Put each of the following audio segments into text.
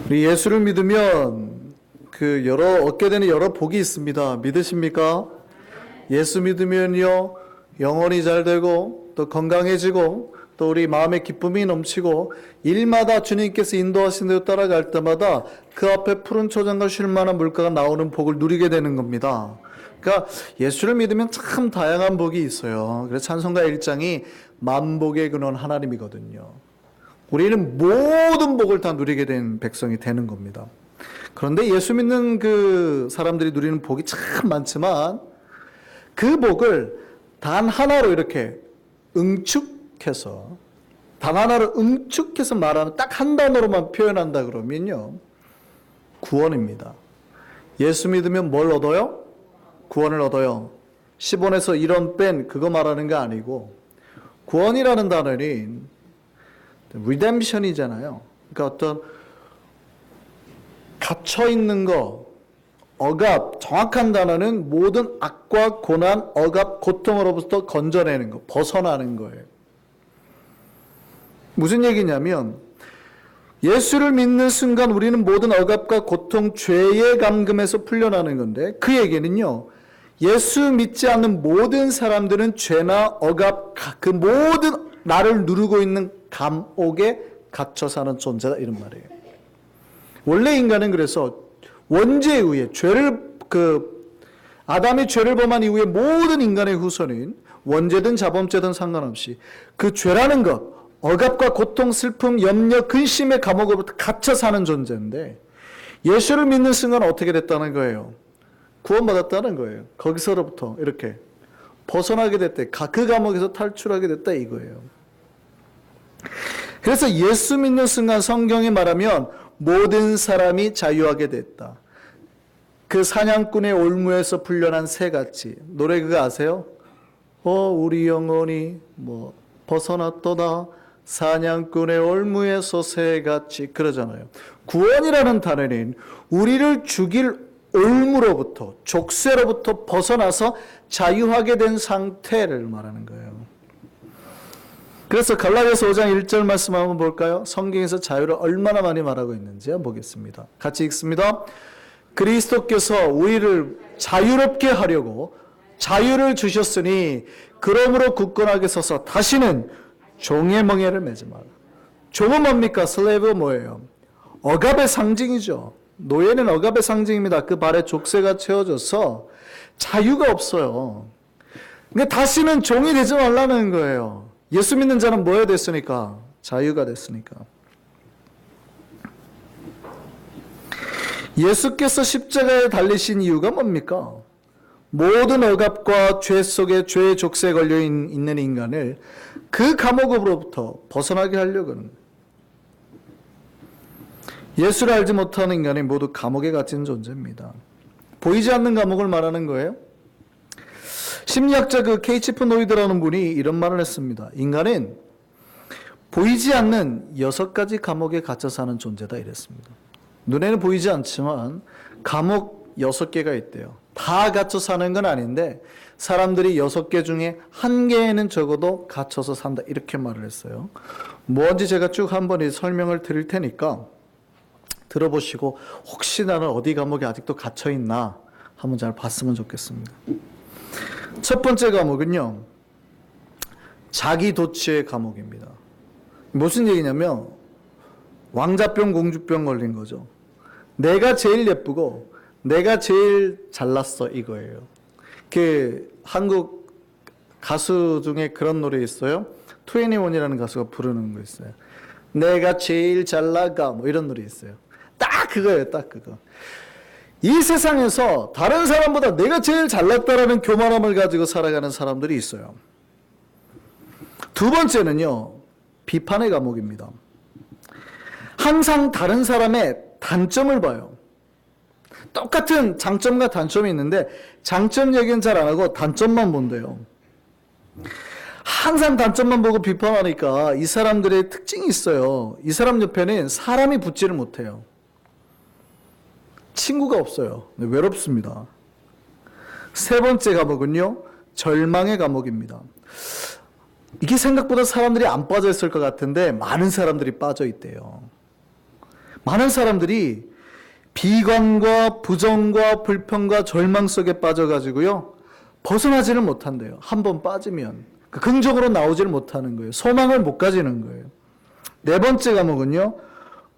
우리 예수를 믿으면 얻게 되는 여러 복이 있습니다. 믿으십니까? 예수 믿으면요, 영혼이 잘 되고, 또 건강해지고, 또 우리 마음에 기쁨이 넘치고, 일마다 주님께서 인도하신 대로 따라갈 때마다 그 앞에 푸른 초장과 쉴만한 물가가 나오는 복을 누리게 되는 겁니다. 그러니까 예수를 믿으면 참 다양한 복이 있어요. 그래서 찬송가 1장이 만복의 근원 하나님이거든요. 우리는 모든 복을 다 누리게 된 백성이 되는 겁니다. 그런데 예수 믿는 그 사람들이 누리는 복이 참 많지만 그 복을 단 하나로 이렇게 응축해서 말하면 딱 한 단어로만 표현한다 그러면요, 구원입니다. 예수 믿으면 뭘 얻어요? 구원을 얻어요. 10원에서 1원 뺀 그거 말하는 게 아니고, 구원이라는 단어는 redemption이잖아요. 그러니까 어떤 갇혀있는 거, 억압, 정확한 단어는 모든 악과 고난, 억압, 고통으로부터 건져내는 거, 벗어나는 거예요. 무슨 얘기냐면 예수를 믿는 순간 우리는 모든 억압과 고통, 죄의 감금에서 풀려나는 건데, 그 얘기는요, 예수 믿지 않는 모든 사람들은 죄나 억압, 그 모든 나를 누르고 있는 감옥에 갇혀 사는 존재다, 이런 말이에요. 원래 인간은 그래서 원죄에 의해 아담이 죄를 범한 이후에 모든 인간의 후손인 원죄든 자범죄든 상관없이 그 죄라는 것, 억압과 고통, 슬픔, 염려, 근심의 감옥으로부터 갇혀 사는 존재인데, 예수를 믿는 순간 어떻게 됐다는 거예요? 구원받았다는 거예요. 거기서부터 이렇게 벗어나게 됐다. 그 감옥에서 탈출하게 됐다, 이거예요. 그래서 예수 믿는 순간 성경이 말하면 모든 사람이 자유하게 됐다. 그 사냥꾼의 올무에서 풀려난 새같이. 노래 그거 아세요? 우리 영혼이 벗어났도다. 사냥꾼의 올무에서 새같이, 그러잖아요. 구원이라는 단어는 우리를 죽일 올무로부터, 족쇄로부터 벗어나서 자유하게 된 상태를 말하는 거예요. 그래서 갈라디아서 5장 1절 말씀 한번 볼까요? 성경에서 자유를 얼마나 많이 말하고 있는지 한번 보겠습니다. 같이 읽습니다. 그리스도께서 우리를 자유롭게 하려고 자유를 주셨으니 그러므로 굳건하게 서서 다시는 종의 멍에를 매지 마라. 종은 뭡니까? 슬레이브가 뭐예요? 억압의 상징이죠. 노예는 억압의 상징입니다. 그 발에 족쇄가 채워져서 자유가 없어요. 그러니까 다시는 종이 되지 말라는 거예요. 예수 믿는 자는 뭐가 됐으니까? 자유가 됐으니까. 예수께서 십자가에 달리신 이유가 뭡니까? 모든 억압과 죄 속에 죄의 족쇄에 걸려 있는 인간을 그 감옥으로부터 벗어나게 하려고 하는 거예요. 예수를 알지 못하는 인간이 모두 감옥에 갇힌 존재입니다. 보이지 않는 감옥을 말하는 거예요. 심리학자 케이치프 노이드라는 분이 이런 말을 했습니다. 인간은 보이지 않는 6가지 감옥에 갇혀 사는 존재다, 이랬습니다. 눈에는 보이지 않지만 감옥 6개가 있대요. 다 갇혀 사는 건 아닌데 사람들이 6개 중에 1개에는 적어도 갇혀서 산다, 이렇게 말을 했어요. 뭔지 제가 쭉 한번 설명을 드릴 테니까 들어보시고 혹시 나는 어디 감옥에 아직도 갇혀 있나 한번 잘 봤으면 좋겠습니다. 첫 번째 감옥은요, 자기도취의 감옥입니다. 무슨 얘기냐면 왕자병 공주병 걸린 거죠. 내가 제일 예쁘고 내가 제일 잘났어, 이거예요. 한국 가수 중에 그런 노래 있어요. 21이라는 가수가 부르는 거 있어요. 내가 제일 잘 나가, 이런 노래 있어요. 딱 그거예요, 딱 그거. 이 세상에서 다른 사람보다 내가 제일 잘났다라는 교만함을 가지고 살아가는 사람들이 있어요. 두 번째는요, 비판의 감옥입니다. 항상 다른 사람의 단점을 봐요. 똑같은 장점과 단점이 있는데 장점 얘기는 잘 안 하고 단점만 본대요. 항상 단점만 보고 비판하니까 이 사람들의 특징이 있어요. 이 사람 옆에는 사람이 붙지를 못해요. 친구가 없어요. 외롭습니다. 세 번째 감옥은요, 절망의 감옥입니다. 이게 생각보다 사람들이 안 빠져 있을 것 같은데 많은 사람들이 빠져 있대요. 많은 사람들이 비관과 부정과 불평과 절망 속에 빠져가지고요, 벗어나지를 못한대요. 한번 빠지면 긍정으로 나오지를 못하는 거예요. 소망을 못 가지는 거예요. 네 번째 과목은요,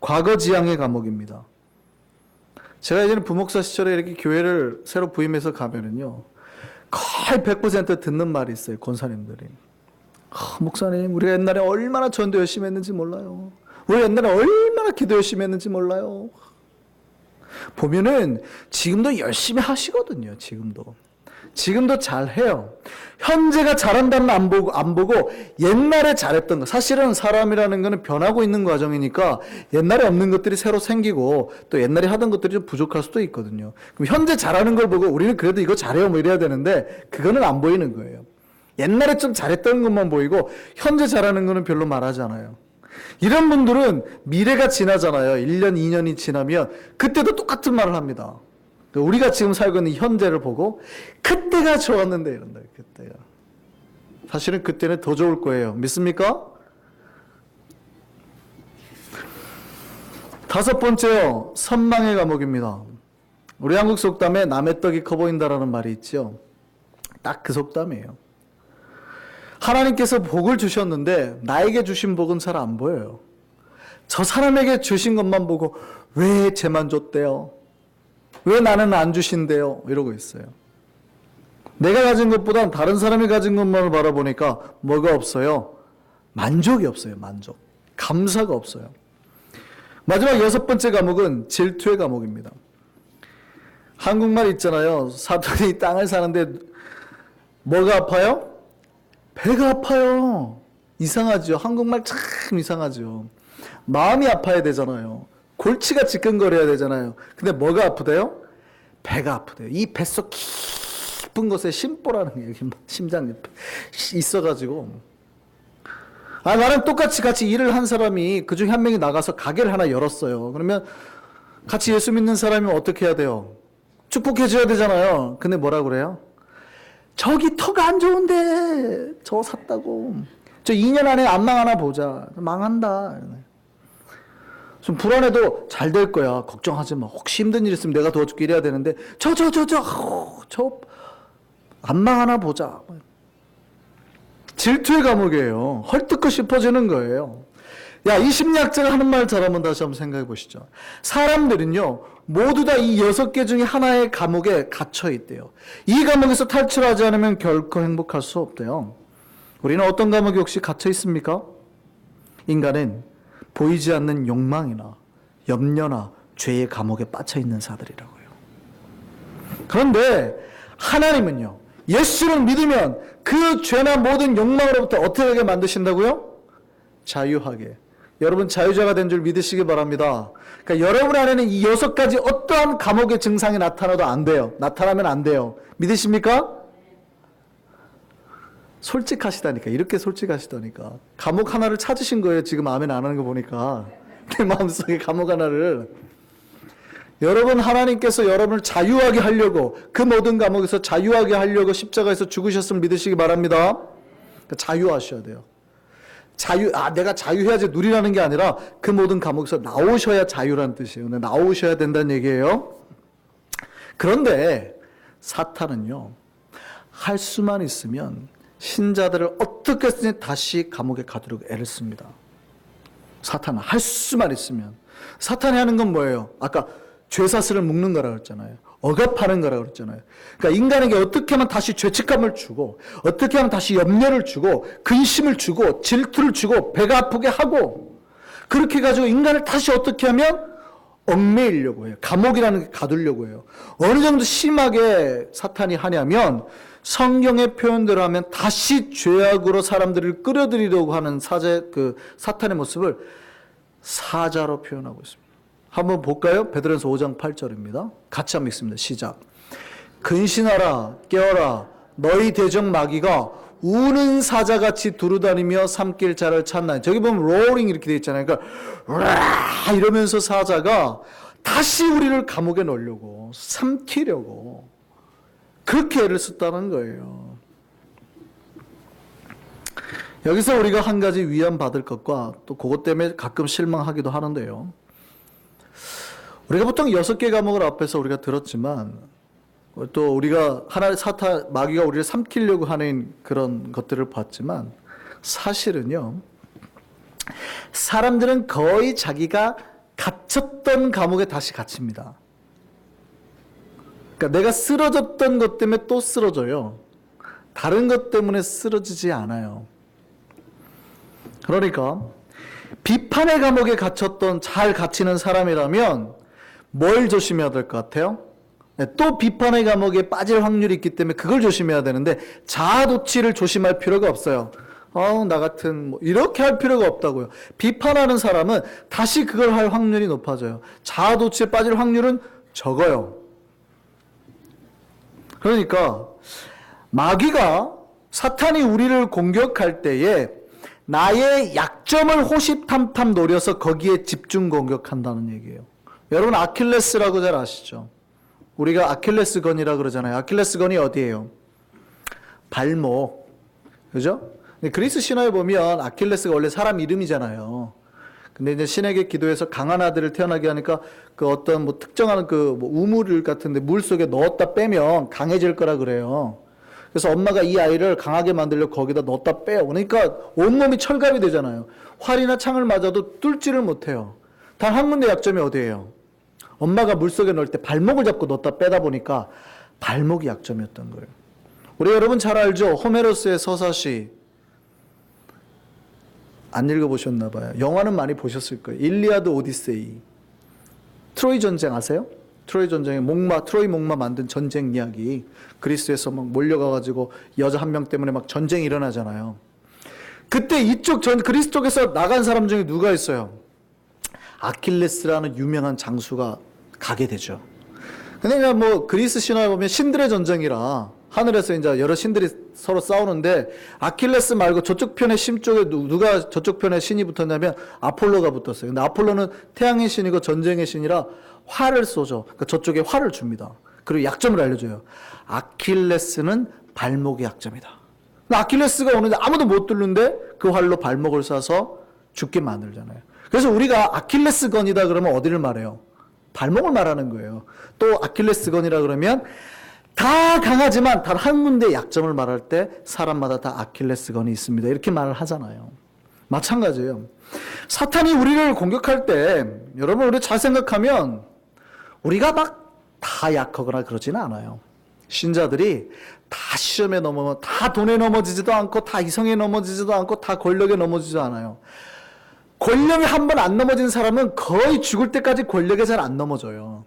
과거지향의 과목입니다. 제가 예전에 부목사 시절에 이렇게 교회를 새로 부임해서 가면은요, 거의 100% 듣는 말이 있어요. 권사님들이. 목사님, 우리가 옛날에 얼마나 전도 열심히 했는지 몰라요. 우리 옛날에 얼마나 기도 열심히 했는지 몰라요. 보면은 지금도 열심히 하시거든요. 지금도 잘해요. 현재가 잘한다는 안 보고 옛날에 잘했던 거. 사실은 사람이라는 거는 변하고 있는 과정이니까 옛날에 없는 것들이 새로 생기고 또 옛날에 하던 것들이 좀 부족할 수도 있거든요. 그럼 현재 잘하는 걸 보고 우리는 그래도 이거 잘해요 뭐 이래야 되는데 그거는 안 보이는 거예요. 옛날에 좀 잘했던 것만 보이고 현재 잘하는 거는 별로 말하지 않아요. 이런 분들은 미래가 지나잖아요. 1년, 2년이 지나면 그때도 똑같은 말을 합니다. 우리가 지금 살고 있는 현재를 보고 그때가 좋았는데 이런다. 그때가. 사실은 그때는 더 좋을 거예요. 믿습니까? 다섯 번째요. 선망의 과목입니다. 우리 한국 속담에 남의 떡이 커 보인다라는 말이 있죠. 딱 그 속담이에요. 하나님께서 복을 주셨는데 나에게 주신 복은 잘 안 보여요. 저 사람에게 주신 것만 보고 왜 쟤만 줬대요? 왜 나는 안 주신대요? 이러고 있어요. 내가 가진 것보단 다른 사람이 가진 것만 바라보니까 뭐가 없어요? 만족이 없어요. 만족. 감사가 없어요. 마지막 여섯 번째 과목은 질투의 과목입니다. 한국말 있잖아요. 사돈이 땅을 사는데 뭐가 아파요? 배가 아파요. 이상하죠. 한국말 참 이상하죠. 마음이 아파야 되잖아요. 골치가 지끈거려야 되잖아요. 근데 뭐가 아프대요? 배가 아프대요. 이 뱃속 깊은 곳에 심보라는 게 심장 옆에 있어가지고 나랑 똑같이 같이 일을 한 사람이 그중에 한 명이 나가서 가게를 하나 열었어요. 그러면 같이 예수 믿는 사람이 어떻게 해야 돼요? 축복해줘야 되잖아요. 근데 뭐라 그래요? 저기 턱 안 좋은데 저 샀다고. 저 2년 안에 안 망하나 보자. 망한다. 좀 불안해도 잘 될 거야. 걱정하지 마. 혹시 힘든 일 있으면 내가 도와줄게 이래야 되는데 저 안 망하나 보자. 질투의 과목이에요. 헐뜯고 싶어지는 거예요. 야, 이 심리학자가 하는 말 잘 한번 다시 한번 생각해 보시죠. 사람들은요, 모두 다 이 6개 중에 하나의 감옥에 갇혀 있대요. 이 감옥에서 탈출하지 않으면 결코 행복할 수 없대요. 우리는 어떤 감옥에 혹시 갇혀 있습니까? 인간은 보이지 않는 욕망이나 염려나 죄의 감옥에 빠져 있는 자들이라고요. 그런데 하나님은요, 예수를 믿으면 그 죄나 모든 욕망으로부터 어떻게 하게 만드신다고요? 자유하게. 여러분 자유자가 된 줄 믿으시기 바랍니다. 그러니까 여러분 안에는 이 6가지 어떠한 감옥의 증상이 나타나도 안 돼요. 나타나면 안 돼요. 믿으십니까? 솔직하시다니까. 이렇게 솔직하시다니까. 감옥 하나를 찾으신 거예요. 지금 아멘 안 하는 거 보니까. 내 마음속에 감옥 하나를. 여러분 하나님께서 여러분을 자유하게 하려고 그 모든 감옥에서 자유하게 하려고 십자가에서 죽으셨음을 믿으시기 바랍니다. 그러니까 자유하셔야 돼요. 내가 자유해야지 누리라는 게 아니라 그 모든 감옥에서 나오셔야 자유라는 뜻이에요. 나오셔야 된다는 얘기예요. 그런데 사탄은요, 할 수만 있으면 신자들을 어떻게 해서든 다시 감옥에 가두려고 애를 씁니다. 사탄은 할 수만 있으면. 사탄이 하는 건 뭐예요? 아까 죄사슬을 묶는 거라고 그랬잖아요. 억압하는 거라고 그랬잖아요. 그러니까 인간에게 어떻게 하면 다시 죄책감을 주고, 어떻게 하면 다시 염려를 주고, 근심을 주고, 질투를 주고, 배가 아프게 하고, 그렇게 가지고 인간을 다시 어떻게 하면 얽매이려고 해요. 감옥이라는 게 가두려고 해요. 어느 정도 심하게 사탄이 하냐면 성경의 표현대로 하면 다시 죄악으로 사람들을 끌어들이려고 하는 사탄의 모습을 사자로 표현하고 있습니다. 한번 볼까요? 베드로전서 5장 8절입니다. 같이 한번 읽습니다. 시작. 근신하라 깨어라 너희 대적 마귀가 우는 사자같이 두루다니며 삼킬 자를 찾나니. 저기 보면 roaring 이렇게 되어 있잖아요. 그러니까 이러면서 사자가 다시 우리를 감옥에 넣으려고 삼키려고 그렇게 애를 썼다는 거예요. 여기서 우리가 한 가지 위안 받을 것과 또 그것 때문에 가끔 실망하기도 하는데요. 우리가 보통 6개 과목을 앞에서 우리가 들었지만 또 우리가 마귀가 우리를 삼키려고 하는 그런 것들을 봤지만 사실은요, 사람들은 거의 자기가 갇혔던 감옥에 다시 갇힙니다. 그러니까 내가 쓰러졌던 것 때문에 또 쓰러져요. 다른 것 때문에 쓰러지지 않아요. 그러니까 비판의 감옥에 갇혔던 잘 갇히는 사람이라면 뭘 조심해야 될 것 같아요? 또 비판의 감옥에 빠질 확률이 있기 때문에 그걸 조심해야 되는데 자아도취를 조심할 필요가 없어요. 나 같은 이렇게 할 필요가 없다고요. 비판하는 사람은 다시 그걸 할 확률이 높아져요. 자아도취에 빠질 확률은 적어요. 그러니까 마귀가, 사탄이 우리를 공격할 때에 나의 약점을 호시탐탐 노려서 거기에 집중 공격한다는 얘기예요. 여러분 아킬레스라고 잘 아시죠? 우리가 아킬레스건이라고 그러잖아요. 아킬레스건이 어디예요? 발목. 그죠? 그리스 신화에 보면 아킬레스가 원래 사람 이름이잖아요. 근데 이제 신에게 기도해서 강한 아들을 태어나게 하니까 그 어떤 특정한 우물 같은데 물 속에 넣었다 빼면 강해질 거라 그래요. 그래서 엄마가 이 아이를 강하게 만들려고 거기다 넣었다 빼요. 그러니까 온몸이 철갑이 되잖아요. 활이나 창을 맞아도 뚫지를 못해요. 단 한 군데 약점이 어디예요? 엄마가 물속에 넣을 때 발목을 잡고 넣었다 빼다 보니까 발목이 약점이었던 거예요. 우리 여러분 잘 알죠? 호메로스의 서사시 안 읽어보셨나 봐요. 영화는 많이 보셨을 거예요. 일리아드 오디세이. 트로이 전쟁 아세요? 트로이 전쟁에 트로이 목마 만든 전쟁 이야기. 그리스에서 막 몰려가가지고 여자 한 명 때문에 막 전쟁이 일어나잖아요. 그때 그리스 쪽에서 나간 사람 중에 누가 있어요? 아킬레스라는 유명한 장수가 가게 되죠. 근데 그리스 신화에 보면 신들의 전쟁이라 하늘에서 이제 여러 신들이 서로 싸우는데 아킬레스 말고 저쪽 편의 신 쪽에 누가 저쪽 편의 신이 붙었냐면 아폴로가 붙었어요. 근데 아폴로는 태양의 신이고 전쟁의 신이라 활을 쏘죠. 그러니까 저쪽에 활을 줍니다. 그리고 약점을 알려줘요. 아킬레스는 발목이 약점이다. 아킬레스가 오는데 아무도 못 뚫는데 그 활로 발목을 쏴서 죽게 만들잖아요. 그래서 우리가 아킬레스건이다 그러면 어디를 말해요? 발목을 말하는 거예요. 또 아킬레스건이라 그러면 다 강하지만 단 한 군데 약점을 말할 때 사람마다 다 아킬레스건이 있습니다. 이렇게 말을 하잖아요. 마찬가지예요. 사탄이 우리를 공격할 때 여러분 우리 잘 생각하면 우리가 막 다 약하거나 그러지는 않아요. 신자들이 다 시험에 넘어가면 다 돈에 넘어지지도 않고 다 이성에 넘어지지도 않고 다 권력에 넘어지지도 않아요. 권력에 한 번 안 넘어진 사람은 거의 죽을 때까지 권력에 잘 안 넘어져요.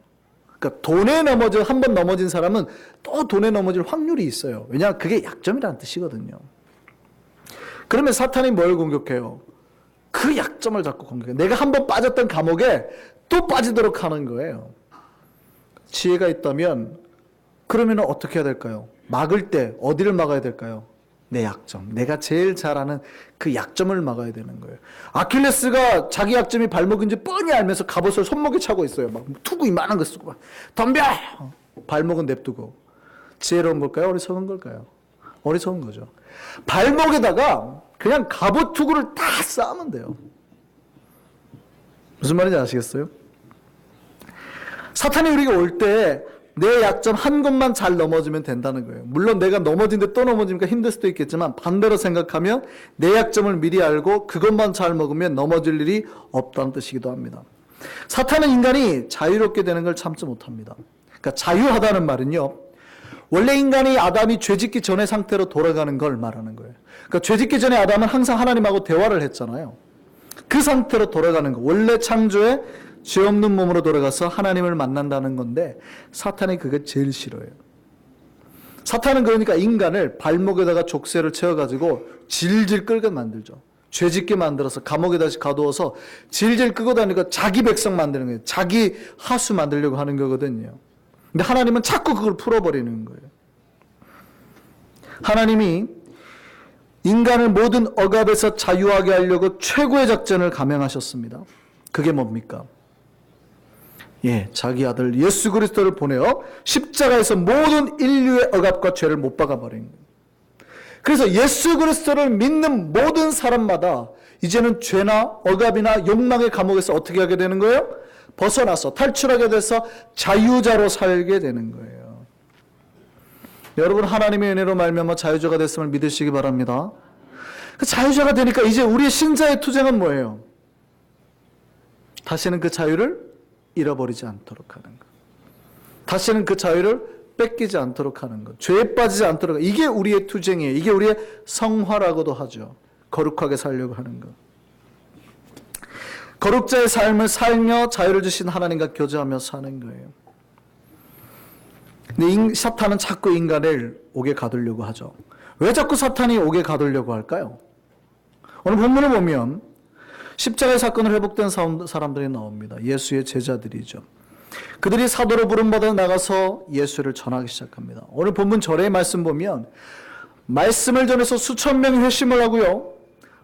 그러니까 돈에 한 번 넘어진 사람은 또 돈에 넘어질 확률이 있어요. 왜냐하면 그게 약점이라는 뜻이거든요. 그러면 사탄이 뭘 공격해요? 그 약점을 자꾸 공격해요. 내가 한 번 빠졌던 감옥에 또 빠지도록 하는 거예요. 지혜가 있다면 그러면 어떻게 해야 될까요? 막을 때 어디를 막아야 될까요? 내 약점. 내가 제일 잘하는 그 약점을 막아야 되는 거예요. 아킬레스가 자기 약점이 발목인지 뻔히 알면서 갑옷을 손목에 차고 있어요. 막 투구 이만한 거 쓰고 막 덤벼! 발목은 냅두고. 지혜로운 걸까요? 어리석은 걸까요? 어리석은 거죠. 발목에다가 그냥 갑옷 투구를 다 쌓으면 돼요. 무슨 말인지 아시겠어요? 사탄이 우리가 올 때 내 약점 한 곳만 잘 넘어지면 된다는 거예요. 물론 내가 넘어진데 또 넘어지니까 힘들 수도 있겠지만 반대로 생각하면 내 약점을 미리 알고 그것만 잘 먹으면 넘어질 일이 없다는 뜻이기도 합니다. 사탄은 인간이 자유롭게 되는 걸 참지 못합니다. 그러니까 자유하다는 말은요. 원래 인간이 아담이 죄짓기 전의 상태로 돌아가는 걸 말하는 거예요. 그러니까 죄짓기 전에 아담은 항상 하나님하고 대화를 했잖아요. 그 상태로 돌아가는 거. 원래 창조에 죄 없는 몸으로 돌아가서 하나님을 만난다는 건데 사탄이 그게 제일 싫어해요. 사탄은 그러니까 인간을 발목에다가 족쇄를 채워가지고 질질 끌게 만들죠. 죄짓게 만들어서 감옥에 다시 가두어서 질질 끄고 다니니까 자기 백성 만드는 거예요. 자기 하수 만들려고 하는 거거든요. 근데 하나님은 자꾸 그걸 풀어버리는 거예요. 하나님이 인간을 모든 억압에서 자유하게 하려고 최고의 작전을 감행하셨습니다. 그게 뭡니까? 자기 아들 예수 그리스도를 보내어 십자가에서 모든 인류의 억압과 죄를 못 박아버린 거예요. 그래서 예수 그리스도를 믿는 모든 사람마다 이제는 죄나 억압이나 욕망의 감옥에서 어떻게 하게 되는 거예요? 벗어나서 탈출하게 돼서 자유자로 살게 되는 거예요. 여러분, 하나님의 은혜로 말미암아 자유자가 됐음을 믿으시기 바랍니다. 그 자유자가 되니까 이제 우리의 신자의 투쟁은 뭐예요? 다시는 그 자유를 잃어버리지 않도록 하는 것. 다시는 그 자유를 뺏기지 않도록 하는 것. 죄에 빠지지 않도록. 이게 우리의 투쟁이에요. 이게 우리의 성화라고도 하죠. 거룩하게 살려고 하는 것. 거룩자의 삶을 살며 자유를 주신 하나님과 교제하며 사는 거예요. 근데 사탄은 자꾸 인간을 옥에 가두려고 하죠. 왜 자꾸 사탄이 옥에 가두려고 할까요? 오늘 본문을 보면 십자가의 사건을 회복된 사람들이 나옵니다. 예수의 제자들이죠. 그들이 사도로 부름받아 나가서 예수를 전하기 시작합니다. 오늘 본문 절의 말씀 보면 말씀을 전해서 수천 명이 회심을 하고요.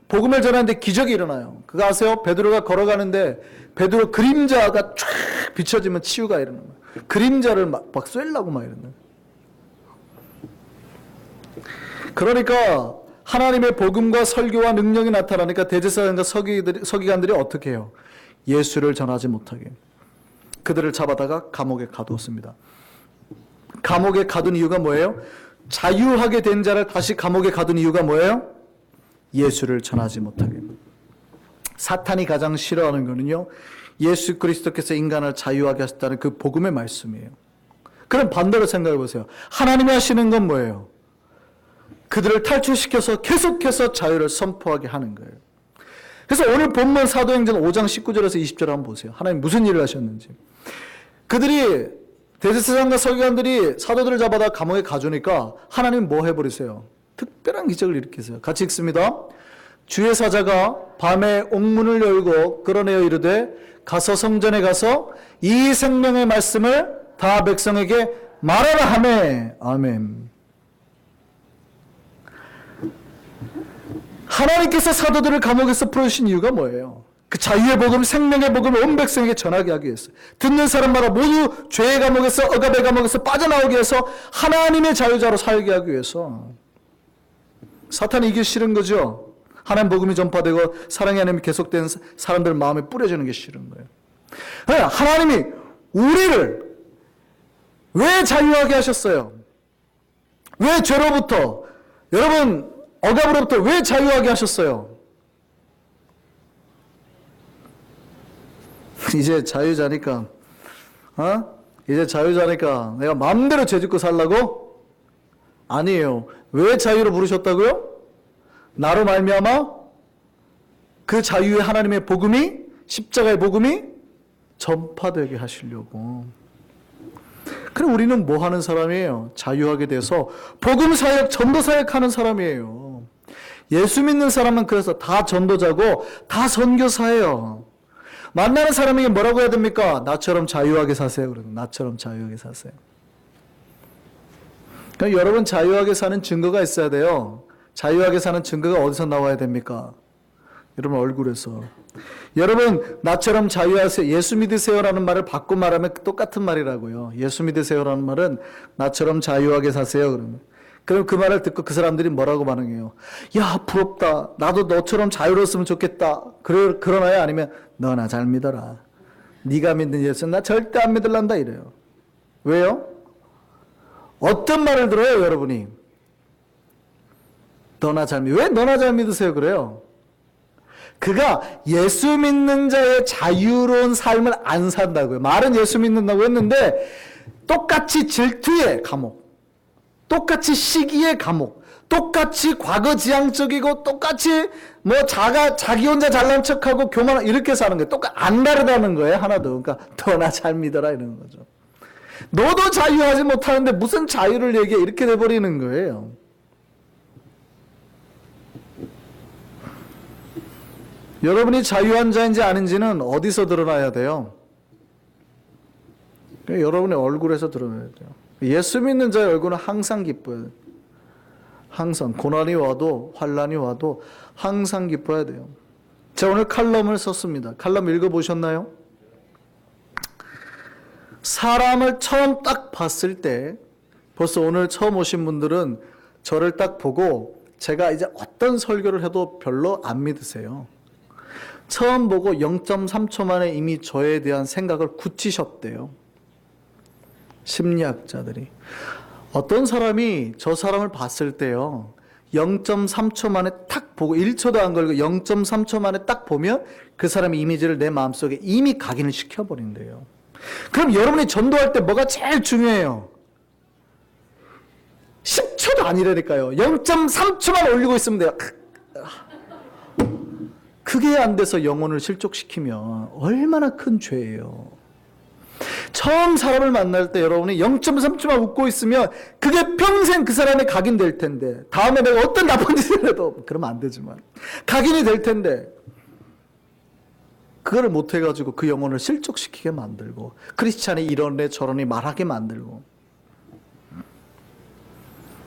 복음을 전하는데 기적이 일어나요. 그거 아세요? 베드로가 걸어가는데 베드로 그림자가 쫙 비춰지면 치유가 일어나요. 그림자를 막 쐬려고 막 이러는. 그러니까 하나님의 복음과 설교와 능력이 나타나니까 대제사장과 서기관들이 어떻게 해요? 예수를 전하지 못하게 그들을 잡아다가 감옥에 가두었습니다. 감옥에 가둔 이유가 뭐예요? 자유하게 된 자를 다시 감옥에 가둔 이유가 뭐예요? 예수를 전하지 못하게. 사탄이 가장 싫어하는 거는요, 예수 그리스도께서 인간을 자유하게 하셨다는 그 복음의 말씀이에요. 그럼 반대로 생각해 보세요. 하나님이 하시는 건 뭐예요? 그들을 탈출시켜서 계속해서 자유를 선포하게 하는 거예요. 그래서 오늘 본문 사도행전 5장 19절에서 20절 한번 보세요. 하나님 무슨 일을 하셨는지. 그들이 대제사장과 서기관들이 사도들을 잡아다 감옥에 가두니까 하나님 뭐 해버리세요? 특별한 기적을 일으키세요. 같이 읽습니다. 주의 사자가 밤에 옥문을 열고 끌어내어 이르되 가서 성전에 가서 이 생명의 말씀을 다 백성에게 말하라 하매. 아멘. 하나님께서 사도들을 감옥에서 풀어주신 이유가 뭐예요? 그 자유의 복음, 생명의 복음을 온 백성에게 전하게 하기 위해서. 듣는 사람마다 모두 죄의 감옥에서, 억압의 감옥에서 빠져나오기 위해서 하나님의 자유자로 살게 하기 위해서. 사탄이 이게 싫은 거죠. 하나님 복음이 전파되고 사랑의 하나님이 계속된 사람들 마음에 뿌려지는 게 싫은 거예요. 하나님이 우리를 왜 자유하게 하셨어요? 왜 죄로부터, 여러분 억압으로부터 왜 자유하게 하셨어요? 이제 자유자니까, 이제 자유자니까 내가 마음대로 죄짓고 살라고? 아니에요. 왜 자유로 부르셨다고요? 나로 말미암아 그 자유의 하나님의 복음이, 십자가의 복음이 전파되게 하시려고. 그럼 우리는 뭐 하는 사람이에요? 자유하게 돼서 복음 사역, 전도 사역하는 사람이에요. 예수 믿는 사람은 그래서 다 전도자고 다 선교사예요. 만나는 사람에게 뭐라고 해야 됩니까? 나처럼 자유하게 사세요. 그러면 나처럼 자유하게 사세요. 그러니까 여러분 자유하게 사는 증거가 있어야 돼요. 자유하게 사는 증거가 어디서 나와야 됩니까? 여러분 얼굴에서. 여러분 나처럼 자유하세요. 예수 믿으세요라는 말을 바꿔 말하면 똑같은 말이라고요. 예수 믿으세요라는 말은 나처럼 자유하게 사세요. 그럼 그 말을 듣고 그 사람들이 뭐라고 반응해요? 야 부럽다. 나도 너처럼 자유로웠으면 좋겠다. 그러나요? 아니면 너나 잘 믿어라. 네가 믿는 예수 나 절대 안 믿을란다 이래요. 왜요? 어떤 말을 들어요 여러분이? 왜 너나 잘 믿으세요 그래요? 그가 예수 믿는 자의 자유로운 삶을 안 산다고요. 말은 예수 믿는다고 했는데 똑같이 질투의 감옥, 똑같이 시기의 감옥, 똑같이 과거지향적이고 똑같이 자기 혼자 잘난 척하고 교만 이렇게 사는 거예요. 안 다르다는 거예요 하나도. 그러니까 너나 잘 믿어라 이러는 거죠. 너도 자유하지 못하는데 무슨 자유를 얘기해 이렇게 돼버리는 거예요. 여러분이 자유한 자인지 아닌지는 어디서 드러나야 돼요? 여러분의 얼굴에서 드러나야 돼요. 예수 믿는 자의 얼굴은 항상 기뻐요. 항상 고난이 와도 환난이 와도 항상 기뻐야 돼요. 제가 오늘 칼럼을 썼습니다. 칼럼 읽어보셨나요? 사람을 처음 딱 봤을 때 벌써 오늘 처음 오신 분들은 저를 딱 보고 제가 이제 어떤 설교를 해도 별로 안 믿으세요. 처음 보고 0.3초 만에 이미 저에 대한 생각을 굳히셨대요. 심리학자들이. 어떤 사람이 저 사람을 봤을 때요, 0.3초 만에 딱 보고 1초도 안 걸리고 0.3초 만에 딱 보면 그 사람의 이미지를 내 마음속에 이미 각인을 시켜버린대요. 그럼 여러분이 전도할 때 뭐가 제일 중요해요? 10초도 아니라니까요. 0.3초만 올리고 있으면 돼요. 그게 안 돼서 영혼을 실족시키면 얼마나 큰 죄예요. 처음 사람을 만날 때 여러분이 0.3초만 웃고 있으면 그게 평생 그 사람의 각인될 텐데, 다음에 내가 어떤 나쁜 짓을 해도, 그러면 안 되지만 각인이 될 텐데, 그거를 못해가지고 그 영혼을 실족시키게 만들고, 크리스찬이 이러네 저러네 말하게 만들고.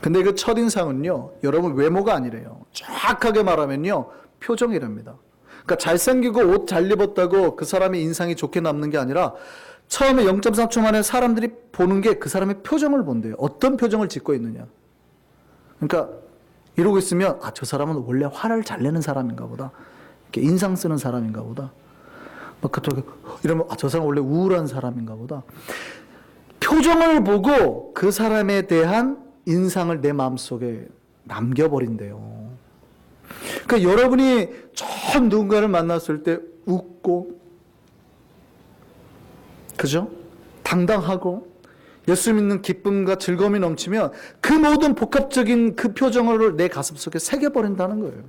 근데 그 첫인상은요, 여러분 외모가 아니래요. 정확하게 말하면요, 표정이랍니다. 그러니까 잘생기고 옷 잘 입었다고 그 사람의 인상이 좋게 남는 게 아니라, 처음에 0.3초 만에 사람들이 보는 게 그 사람의 표정을 본대요. 어떤 표정을 짓고 있느냐. 그러니까 이러고 있으면 저 사람은 원래 화를 잘 내는 사람인가 보다. 이렇게 인상 쓰는 사람인가 보다. 막 이러면 저 사람 원래 우울한 사람인가 보다. 표정을 보고 그 사람에 대한 인상을 내 마음속에 남겨버린대요. 그러니까 여러분이 처음 누군가를 만났을 때 웃고, 그죠? 당당하고 예수 믿는 기쁨과 즐거움이 넘치면 그 모든 복합적인 그 표정을 내 가슴속에 새겨버린다는 거예요.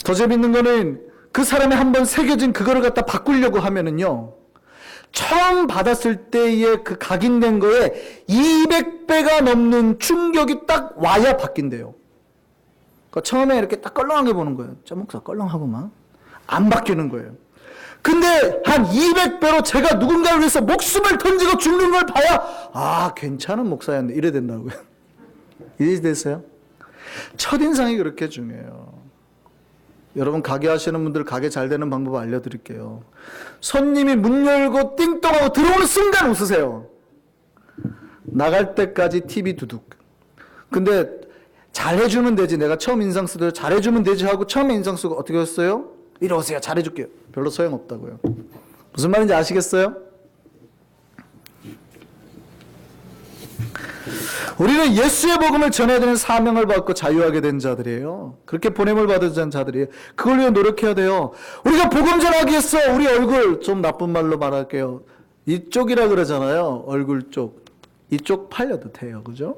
더 재밌는 거는 그 사람이 한번 새겨진 그거를 갖다 바꾸려고 하면은요, 처음 받았을 때의 그 각인된 거에 200배가 넘는 충격이 딱 와야 바뀐대요. 그러니까 처음에 이렇게 딱 껄렁하게 보는 거예요. 저 목사 껄렁하고만. 안 바뀌는 거예요. 근데 한 200배로 제가 누군가를 위해서 목숨을 던지고 죽는 걸 봐야 괜찮은 목사였네 이래 된다고요. 이해됐어요? 첫인상이 그렇게 중요해요. 여러분 가게 하시는 분들 가게 잘 되는 방법 알려드릴게요. 손님이 문 열고 띵동하고 들어오는 순간 웃으세요. 나갈 때까지 TV 두둑. 근데 잘해주면 되지, 내가 처음 인상 쓰도 잘해주면 되지 하고 처음에 인상 쓰고 어떻게 했어요? 이리 오세요, 잘해줄게요. 별로 소용없다고요. 무슨 말인지 아시겠어요? 우리는 예수의 복음을 전해야 되는 사명을 받고 자유하게 된 자들이에요. 그렇게 보냄을 받은 자들이에요. 그걸 위해 노력해야 돼요. 우리가 복음 전하기 위해서 우리 얼굴, 좀 나쁜 말로 말할게요, 이쪽이라 그러잖아요. 얼굴 쪽. 이쪽 팔려도 돼요. 그죠?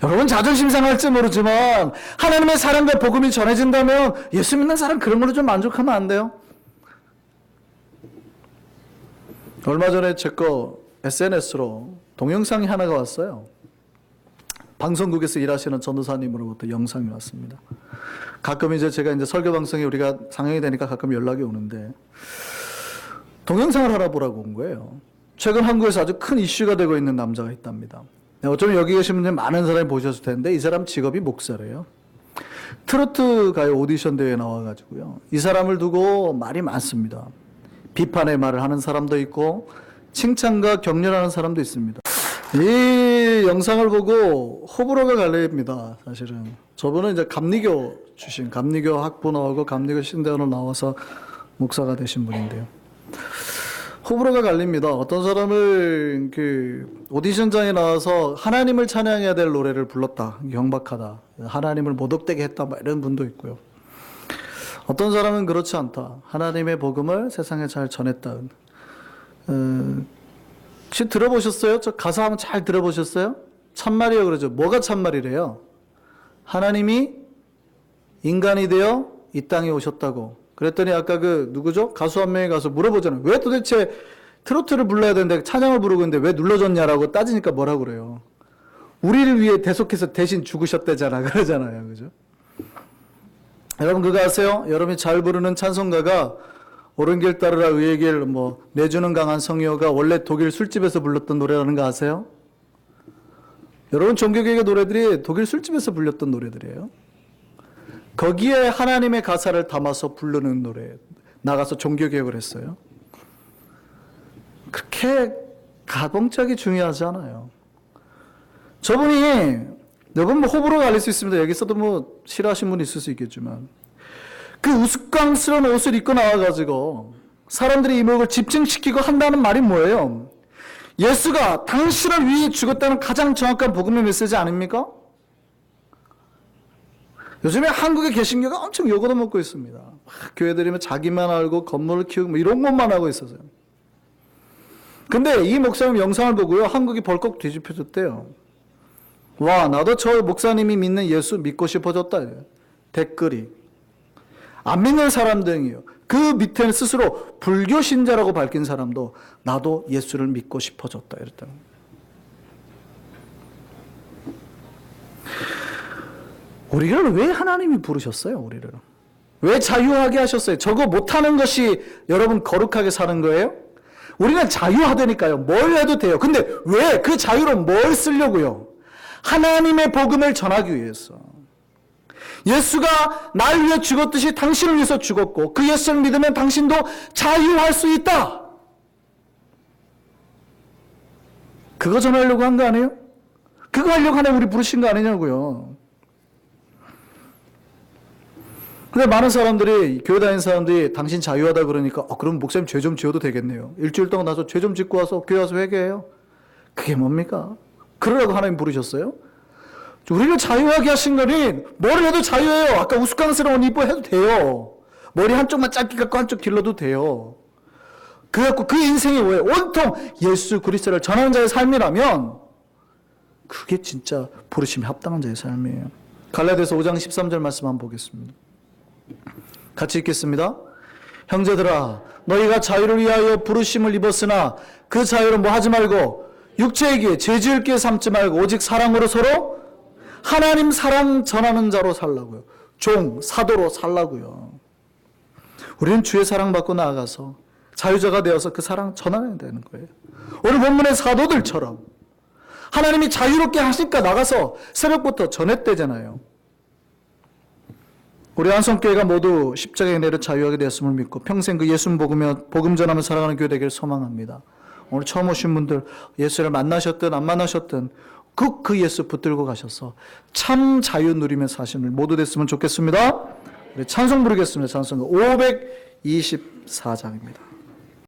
여러분 자존심 상할지 모르지만 하나님의 사랑과 복음이 전해진다면 예수 믿는 사람 그런 걸로 좀 만족하면 안 돼요? 얼마 전에 제 거 SNS로 동영상이 하나가 왔어요. 방송국에서 일하시는 전도사님으로부터 영상이 왔습니다. 가끔 이제 제가 이제 설교 방송에 우리가 상영이 되니까 가끔 연락이 오는데, 동영상을 하나 보라고 온 거예요. 최근 한국에서 아주 큰 이슈가 되고 있는 남자가 있답니다. 어쩌면 여기 계신 분들 많은 사람이 보셨을 텐데, 이 사람 직업이 목사래요. 트로트 가요 오디션 대회에 나와가지고요, 이 사람을 두고 말이 많습니다. 비판의 말을 하는 사람도 있고 칭찬과 격려하는 사람도 있습니다. 이 영상을 보고 호불호가 갈립니다. 사실은 저분은 이제 감리교 출신, 감리교 학부 나오고 감리교 신대원으로 나와서 목사가 되신 분인데요, 호불호가 갈립니다. 어떤 사람을 그 오디션장에 나와서 하나님을 찬양해야 될 노래를 불렀다, 경박하다, 하나님을 모독되게 했다, 이런 분도 있고요. 어떤 사람은 그렇지 않다, 하나님의 복음을 세상에 잘 전했다. 혹시 들어보셨어요? 저 가사 한번 잘 들어보셨어요? 참말이에요 그러죠. 뭐가 참말이래요? 하나님이 인간이 되어 이 땅에 오셨다고. 그랬더니 아까 그 누구죠? 가수 한 명이 가서 물어보잖아요. 왜 도대체 트로트를 불러야 되는데 찬양을 부르고 있는데 왜 눌러줬냐라고 따지니까 뭐라고 그래요? 우리를 위해 대속해서 대신 죽으셨대잖아 그러잖아요. 그죠? 여러분 그거 아세요? 여러분이 잘 부르는 찬송가가 옳은 길 따르라 의의 길, 내주는 강한 성녀가 원래 독일 술집에서 불렀던 노래라는 거 아세요? 여러분 종교개혁의 노래들이 독일 술집에서 불렸던 노래들이에요. 거기에 하나님의 가사를 담아서 부르는 노래, 나가서 종교개혁을 했어요. 그렇게 가봉짝이 중요하지 않아요. 저분이 여러분 뭐 호불호 갈릴 수 있습니다. 여기서도 뭐 싫어하시는 분이 있을 수 있겠지만 그 우스꽝스러운 옷을 입고 나와가지고 사람들이 이목을 집중시키고 한다는 말이 뭐예요? 예수가 당신을 위해 죽었다는 가장 정확한 복음의 메시지 아닙니까? 요즘에 한국의 개신교가 엄청 욕을 먹고 있습니다. 교회들이면 자기만 알고 건물을 키우고 뭐 이런 것만 하고 있어서요. 근데 이 목사님 영상을 보고요, 한국이 벌컥 뒤집혀졌대요. 와, 나도 저 목사님이 믿는 예수 믿고 싶어졌다. 댓글이. 안 믿는 사람들이요. 그 밑에는 스스로 불교 신자라고 밝힌 사람도 나도 예수를 믿고 싶어졌다. 이랬다. 우리를 왜 하나님이 부르셨어요? 우리를. 왜 자유하게 하셨어요? 저거 못하는 것이 여러분 거룩하게 사는 거예요? 우리는 자유하다니까요. 뭘 해도 돼요. 근데 왜 그 자유로 뭘 쓰려고요? 하나님의 복음을 전하기 위해서. 예수가 날 위해 죽었듯이 당신을 위해서 죽었고 그 예수를 믿으면 당신도 자유할 수 있다. 그거 전하려고 한 거 아니에요? 그거 하려고 하나님 우리 부르신 거 아니냐고요. 근데 많은 사람들이, 교회 다니는 사람들이 당신 자유하다 그러니까 그럼 목사님 죄 좀 지어도 되겠네요. 일주일 동안 나서 죄 좀 짓고 와서 교회 와서 회개해요. 그게 뭡니까? 그러라고 하나님 부르셨어요? 우리를 자유하게 하신 거니 머리 해도 자유해요. 아까 우스꽝스러운 이뻐 해도 돼요. 머리 한쪽만 짧게 갖고 한쪽 길러도 돼요. 그래갖고 그 인생이 왜 온통 예수 그리스도를 전하는 자의 삶이라면 그게 진짜 부르심에 합당한 자의 삶이에요. 갈라디아서 5장 13절 말씀 한번 보겠습니다. 같이 읽겠습니다. 형제들아 너희가 자유를 위하여 부르심을 입었으나 그 자유를 뭐 하지 말고 육체이기에 죄지을 게 삼지 말고 오직 사랑으로 서로 하나님 사랑 전하는 자로 살라고요. 종, 사도로 살라고요. 우리는 주의 사랑 받고 나아가서 자유자가 되어서 그 사랑 전해야 되는 거예요. 오늘 본문의 사도들처럼 하나님이 자유롭게 하시니까 나가서 새벽부터 전했대잖아요. 우리 안성교회가 모두 십자가에 내려 자유하게 되었음을 믿고 평생 그 예수 복음 전하며 살아가는 교회 되기를 소망합니다. 오늘 처음 오신 분들 예수를 만나셨든 안 만나셨든 그 예수 붙들고 가셔서 참 자유 누리며 사시는 모두 됐으면 좋겠습니다. 우리 찬송 부르겠습니다. 찬송 524장입니다.